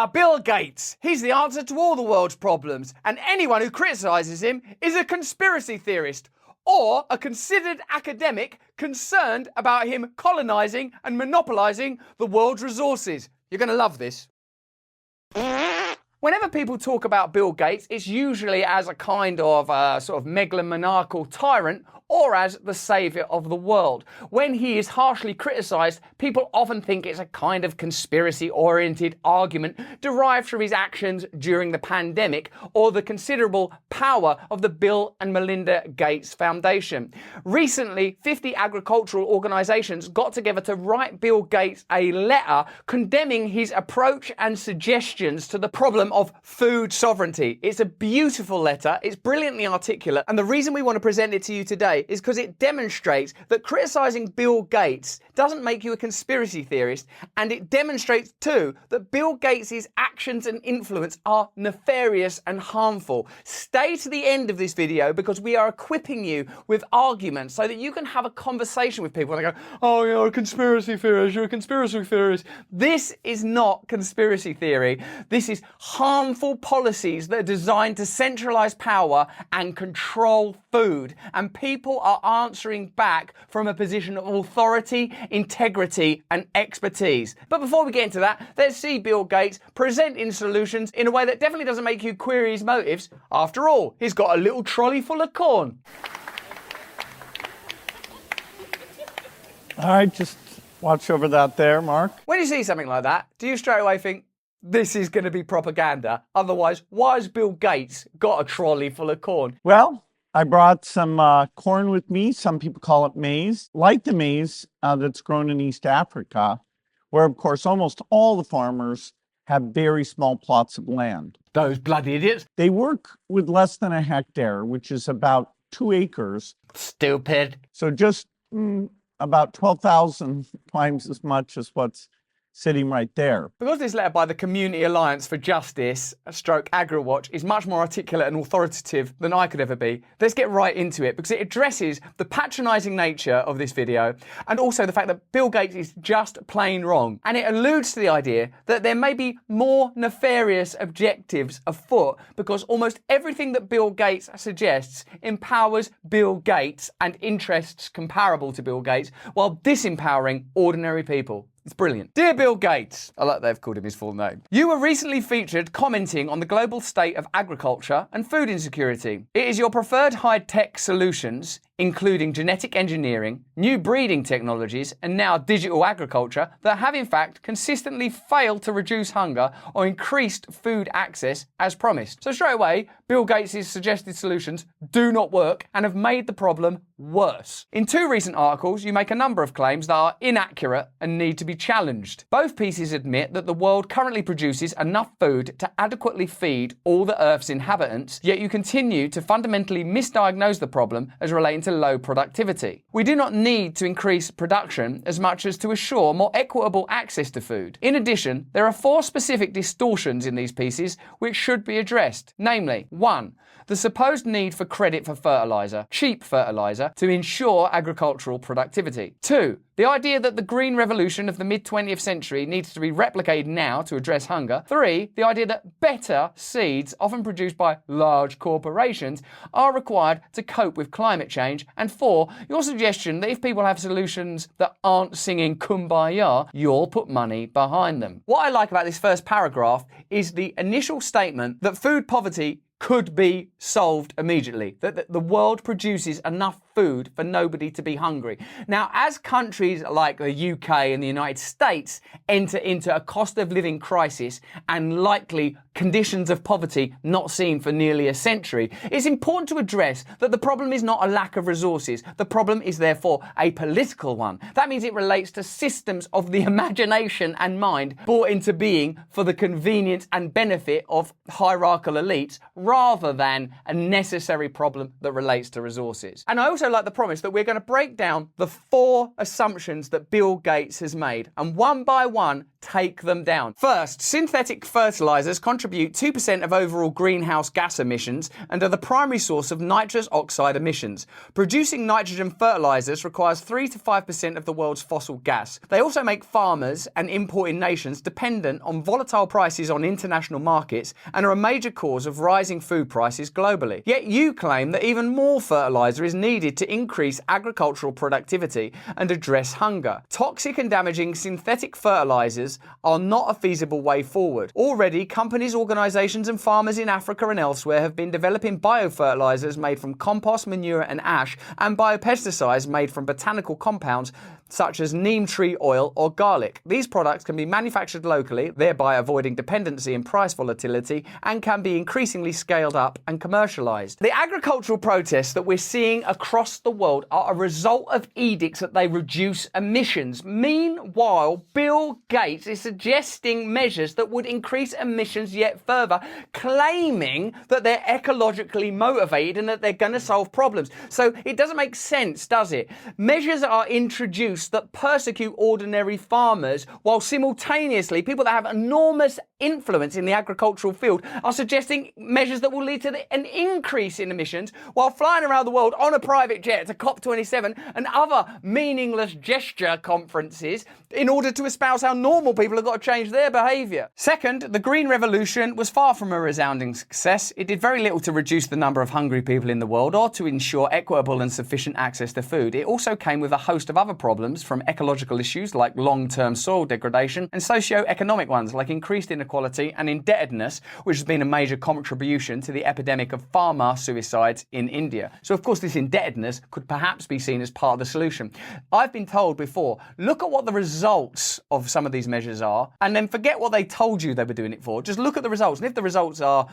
Bill Gates. He's the answer to all the world's problems, and anyone who criticises him is a conspiracy theorist or a considered academic concerned about him colonising and monopolising the world's resources. You're going to love this. Whenever people talk about Bill Gates, it's usually as a kind of sort of megalomaniacal tyrant or as the saviour of the world. When he is harshly criticised, people often think it's a kind of conspiracy-oriented argument derived from his actions during the pandemic or the considerable power of the Bill and Melinda Gates Foundation. Recently, 50 agricultural organisations got together to write Bill Gates a letter condemning his approach and suggestions to the problem of food sovereignty. It's a beautiful letter, it's brilliantly articulate, and the reason we want to present it to you today is because it demonstrates that criticising Bill Gates doesn't make you a conspiracy theorist, and it demonstrates too that Bill Gates' actions and influence are nefarious and harmful. Stay to the end of this video because we are equipping you with arguments so that you can have a conversation with people and they go, oh, you're a conspiracy theorist, you're a conspiracy theorist. This is not conspiracy theory. This is harmful policies that are designed to centralise power and control food, and people are answering back from a position of authority, integrity and expertise. But before we get into that, let's see Bill Gates presenting solutions in a way that definitely doesn't make you query his motives. After all, he's got a little trolley full of corn. All right, just watch over that there, Mark. When you see something like that, do you straight away think, this is going to be propaganda? Otherwise, why has Bill Gates got a trolley full of corn? Well, I brought some corn with me. Some people call it maize, like the maize that's grown in East Africa, where, of course, almost all the farmers have very small plots of land. Those bloody idiots. They work with less than a hectare, which is about 2 acres. Stupid. So just about 12,000 times as much as what's sitting right there. Because this letter by the Community Alliance for Justice, stroke AgriWatch, is much more articulate and authoritative than I could ever be, let's get right into it because it addresses the patronising nature of this video and also the fact that Bill Gates is just plain wrong. And it alludes to the idea that there may be more nefarious objectives afoot because almost everything that Bill Gates suggests empowers Bill Gates and interests comparable to Bill Gates while disempowering ordinary people. It's brilliant. Dear Bill Gates, I like they've called him his full name. You were recently featured commenting on the global state of agriculture and food insecurity. It is your preferred high-tech solutions, including genetic engineering, new breeding technologies, and now digital agriculture, that have in fact consistently failed to reduce hunger or increased food access as promised. So straight away, Bill Gates' suggested solutions do not work and have made the problem worse. In 2 recent articles, you make a number of claims that are inaccurate and need to be challenged. Both pieces admit that the world currently produces enough food to adequately feed all the Earth's inhabitants, yet you continue to fundamentally misdiagnose the problem as relating to low productivity. We do not need to increase production as much as to assure more equitable access to food. In addition, there are 4 specific distortions in these pieces which should be addressed, namely 1. The supposed need for credit for fertiliser, cheap fertiliser, to ensure agricultural productivity. 2. The idea that the green revolution of the mid-20th century needs to be replicated now to address hunger. 3. The idea that better seeds, often produced by large corporations, are required to cope with climate change. And 4. Your suggestion that if people have solutions that aren't singing Kumbaya, you'll put money behind them. What I like about this first paragraph is the initial statement that food poverty could be solved immediately, that the world produces enough food for nobody to be hungry. Now, as countries like the UK and the United States enter into a cost of living crisis and likely conditions of poverty not seen for nearly a century, it's important to address that the problem is not a lack of resources. The problem is therefore a political one. That means it relates to systems of the imagination and mind brought into being for the convenience and benefit of hierarchical elites rather than a necessary problem that relates to resources. And I also like the promise that we're going to break down the 4 assumptions that Bill Gates has made and one by one take them down. First, synthetic fertilizers contribute 2% of overall greenhouse gas emissions and are the primary source of nitrous oxide emissions. Producing nitrogen fertilizers requires 3 to 5% of the world's fossil gas. They also make farmers and importing nations dependent on volatile prices on international markets and are a major cause of rising food prices globally. Yet you claim that even more fertilizer is needed to increase agricultural productivity and address hunger. Toxic and damaging synthetic fertilizers are not a feasible way forward. Already, companies, organizations and farmers in Africa and elsewhere have been developing biofertilizers made from compost, manure and ash, and biopesticides made from botanical compounds such as neem tree oil or garlic. These products can be manufactured locally, thereby avoiding dependency and price volatility, and can be increasingly scaled up and commercialized. The agricultural protests that we're seeing across the world are a result of edicts that they reduce emissions. Meanwhile, Bill Gates is suggesting measures that would increase emissions yet further, claiming that they're ecologically motivated and that they're going to solve problems. So it doesn't make sense, does it? Measures are introduced that persecute ordinary farmers, while simultaneously people that have enormous influence in the agricultural field are suggesting measures that will lead to an increase in emissions, while flying around the world on a private jet to COP27 and other meaningless gesture conferences in order to espouse how normal people have got to change their behaviour. Second, the Green Revolution was far from a resounding success. It did very little to reduce the number of hungry people in the world or to ensure equitable and sufficient access to food. It also came with a host of other problems, from ecological issues like long-term soil degradation and socio-economic ones like increased inequality and indebtedness, which has been a major contribution to the epidemic of farmer suicides in India. So of course this indebtedness could perhaps be seen as part of the solution. I've been told before, look at what the results of some of these measures are and then forget what they told you they were doing it for. Just look at the results, and if the results are,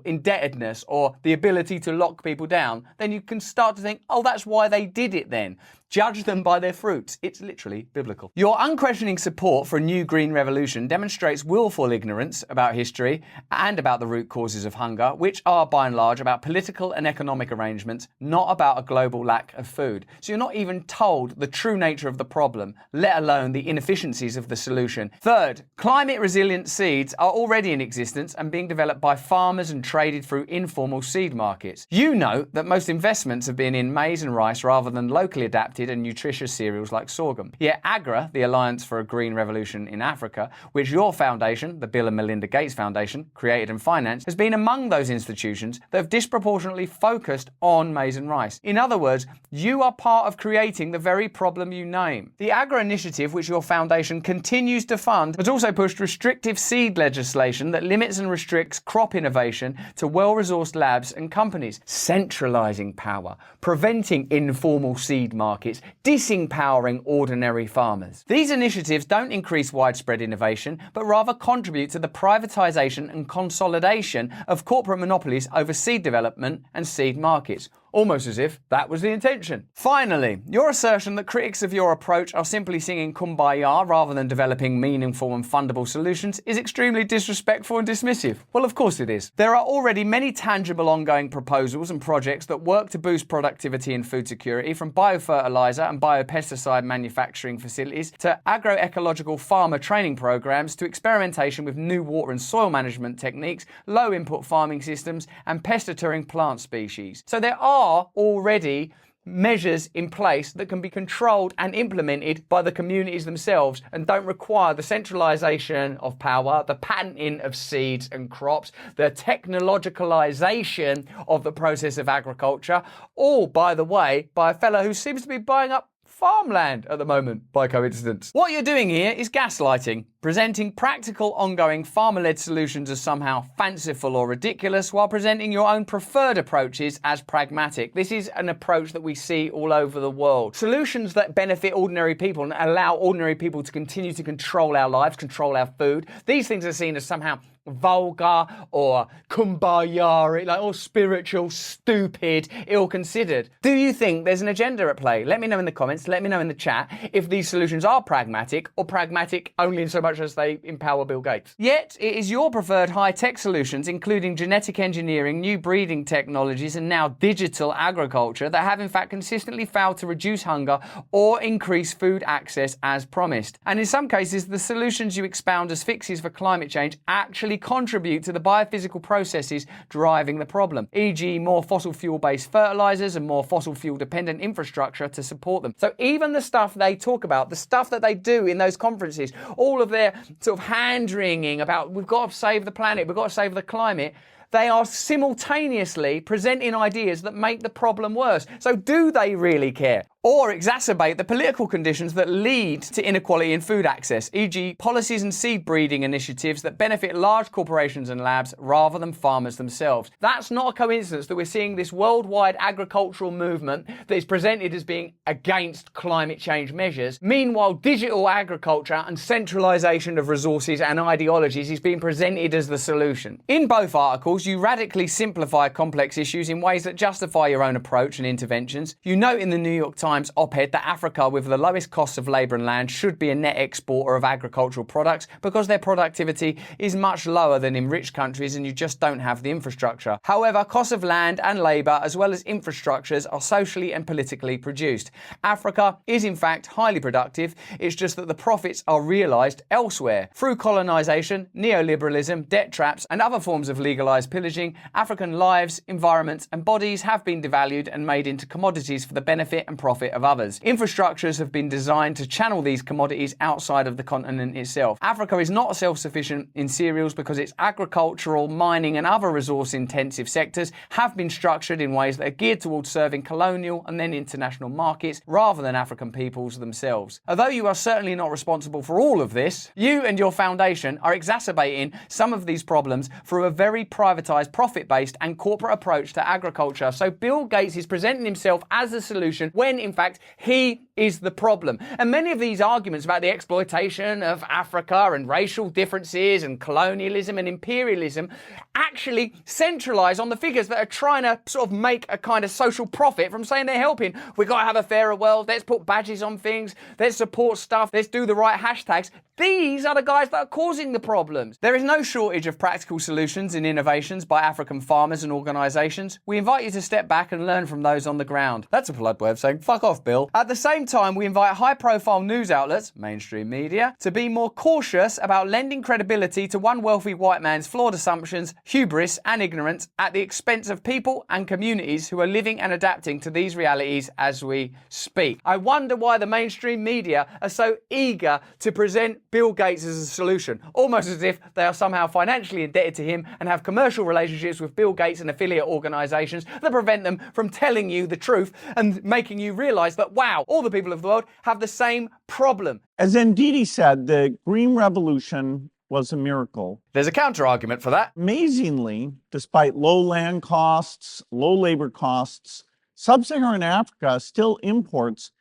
indebtedness or the ability to lock people down, then you can start to think, that's why they did it then. Judge them by their fruits. It's literally biblical. Your unquestioning support for a new green revolution demonstrates willful ignorance about history and about the root causes of hunger, which are by and large about political and economic arrangements, not about a global lack of food. So you're not even told the true nature of the problem, let alone the inefficiencies of the solution. Third, climate resilient seeds are already in existence and being developed by farmers and traded through informal seed markets. You note that most investments have been in maize and rice rather than locally adapted and nutritious cereals like sorghum. Yet AGRA, the Alliance for a Green Revolution in Africa, which your foundation, the Bill and Melinda Gates Foundation, created and financed, has been among those institutions that have disproportionately focused on maize and rice. In other words, you are part of creating the very problem you name. The AGRA initiative, which your foundation continues to fund, has also pushed restrictive seed legislation that limits and restricts crop innovation to well-resourced labs and companies, centralizing power, preventing informal seed markets, disempowering ordinary farmers. These initiatives don't increase widespread innovation, but rather contribute to the privatization and consolidation of corporate monopolies over seed development and seed markets. Almost as if that was the intention. Finally, your assertion that critics of your approach are simply singing Kumbaya rather than developing meaningful and fundable solutions is extremely disrespectful and dismissive. Well, of course it is. There are already many tangible ongoing proposals and projects that work to boost productivity and food security, from biofertilizer and biopesticide manufacturing facilities to agroecological farmer training programs to experimentation with new water and soil management techniques, low input farming systems and pest-deterring plant species. So there are already measures in place that can be controlled and implemented by the communities themselves and don't require the centralisation of power, the patenting of seeds and crops, the technologicalisation of the process of agriculture, all, by the way, by a fellow who seems to be buying up farmland at the moment, by coincidence. What you're doing here is gaslighting, presenting practical, ongoing, farmer-led solutions as somehow fanciful or ridiculous, while presenting your own preferred approaches as pragmatic. This is an approach that we see all over the world. Solutions that benefit ordinary people and allow ordinary people to continue to control our lives, control our food. These things are seen as somehow vulgar or kumbaya, or spiritual, stupid, ill-considered. Do you think there's an agenda at play? Let me know in the comments, let me know in the chat if these solutions are pragmatic or pragmatic only in so much much as they empower Bill Gates. Yet, it is your preferred high-tech solutions, including genetic engineering, new breeding technologies, and now digital agriculture, that have in fact consistently failed to reduce hunger or increase food access as promised. And in some cases, the solutions you expound as fixes for climate change actually contribute to the biophysical processes driving the problem, e.g. more fossil fuel-based fertilizers and more fossil fuel-dependent infrastructure to support them. So even the stuff they talk about, the stuff that they do in those conferences, all of their sort of hand-wringing about we've got to save the planet, we've got to save the climate, they are simultaneously presenting ideas that make the problem worse. So do they really care? Or exacerbate the political conditions that lead to inequality in food access, e.g. policies and seed breeding initiatives that benefit large corporations and labs rather than farmers themselves. That's not a coincidence that we're seeing this worldwide agricultural movement that is presented as being against climate change measures. Meanwhile, digital agriculture and centralisation of resources and ideologies is being presented as the solution. In both articles, you radically simplify complex issues in ways that justify your own approach and interventions. You note in the New York Times op-ed that Africa with the lowest costs of labour and land should be a net exporter of agricultural products because their productivity is much lower than in rich countries and you just don't have the infrastructure. However, costs of land and labour as well as infrastructures are socially and politically produced. Africa is in fact highly productive, it's just that the profits are realised elsewhere. Through colonisation, neoliberalism, debt traps and other forms of legalised pillaging, African lives, environments and bodies have been devalued and made into commodities for the benefit and profit of others. Infrastructures have been designed to channel these commodities outside of the continent itself. Africa is not self-sufficient in cereals because its agricultural, mining and other resource-intensive sectors have been structured in ways that are geared towards serving colonial and then international markets rather than African peoples themselves. Although you are certainly not responsible for all of this, you and your foundation are exacerbating some of these problems through a very privatised, profit-based and corporate approach to agriculture. So Bill Gates is presenting himself as the solution when in fact he is the problem. And many of these arguments about the exploitation of Africa and racial differences and colonialism and imperialism actually centralise on the figures that are trying to sort of make a kind of social profit from saying they're helping. We've got to have a fairer world, let's put badges on things, let's support stuff, let's do the right hashtags. These are the guys that are causing the problems. There is no shortage of practical solutions and innovations by African farmers and organisations. We invite you to step back and learn from those on the ground. That's a polite way of saying, fuck off, Bill. At the same time, we invite high-profile news outlets, mainstream media, to be more cautious about lending credibility to one wealthy white man's flawed assumptions, hubris and ignorance at the expense of people and communities who are living and adapting to these realities as we speak. I wonder why the mainstream media are so eager to present Bill Gates as a solution, almost as if they are somehow financially indebted to him and have commercial relationships with Bill Gates and affiliate organisations that prevent them from telling you the truth and making you realise that, wow, all the people of the world have the same problem. As Ndidi said, the Green Revolution was a miracle. There's a counter-argument for that. Amazingly, despite low land costs, low labor costs, sub-Saharan Africa still imports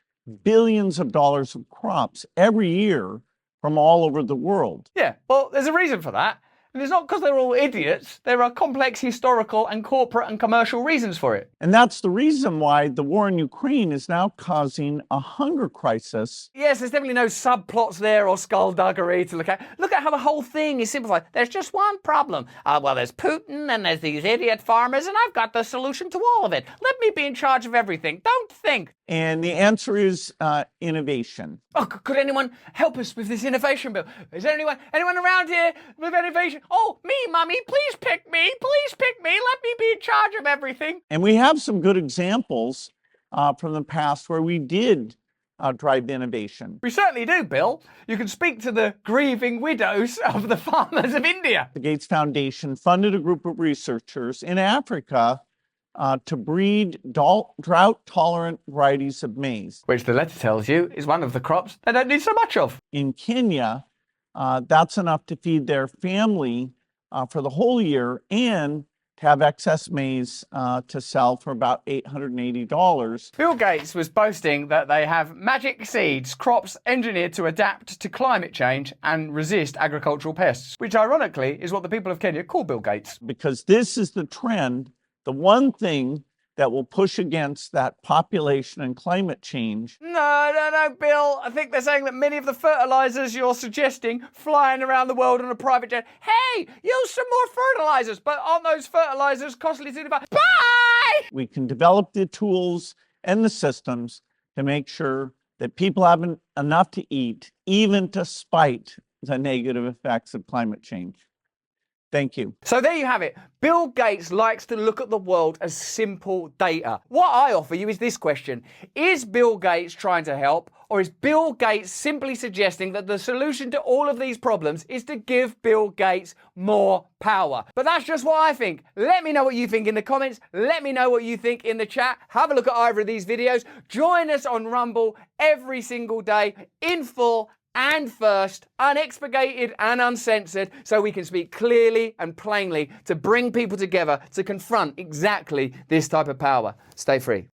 billions of dollars of crops every year from all over the world. Yeah, well, there's a reason for that. And it's not because they're all idiots. There are complex historical and corporate and commercial reasons for it. And that's the reason why the war in Ukraine is now causing a hunger crisis. Yes, there's definitely no subplots there or skullduggery to look at. Look at how the whole thing is simplified. There's just one problem. Well, there's Putin and there's these idiot farmers and I've got the solution to all of it. Let me be in charge of everything. Don't think. And the answer is innovation. Oh, could anyone help us with this innovation bill? Is there anyone around here with innovation? Oh, me, Mummy, please pick me. Please pick me. Let me be in charge of everything. And we have some good examples from the past where we did drive innovation. We certainly do, Bill. You can speak to the grieving widows of the farmers of India. The Gates Foundation funded a group of researchers in Africa to breed drought-tolerant varieties of maize. Which the letter tells you is one of the crops they don't need so much of. In Kenya, that's enough to feed their family for the whole year and to have excess maize to sell for about $880. Bill Gates was boasting that they have magic seeds, crops engineered to adapt to climate change and resist agricultural pests, which ironically is what the people of Kenya call Bill Gates. Because this is the trend. The one thing that will push against that population and climate change. No, Bill. I think they're saying that many of the fertilizers you're suggesting flying around the world on a private jet. Hey, use some more fertilizers, but aren't those fertilizers costly to buy? Bye! We can develop the tools and the systems to make sure that people have enough to eat, even despite the negative effects of climate change. Thank you. So there you have it. Bill Gates likes to look at the world as simple data. What I offer you is this question. Is Bill Gates trying to help, or is Bill Gates simply suggesting that the solution to all of these problems is to give Bill Gates more power? But that's just what I think. Let me know what you think in the comments. Let me know what you think in the chat. Have a look at either of these videos. Join us on Rumble every single day in full and first, unexpurgated and uncensored, so we can speak clearly and plainly to bring people together to confront exactly this type of power. Stay free.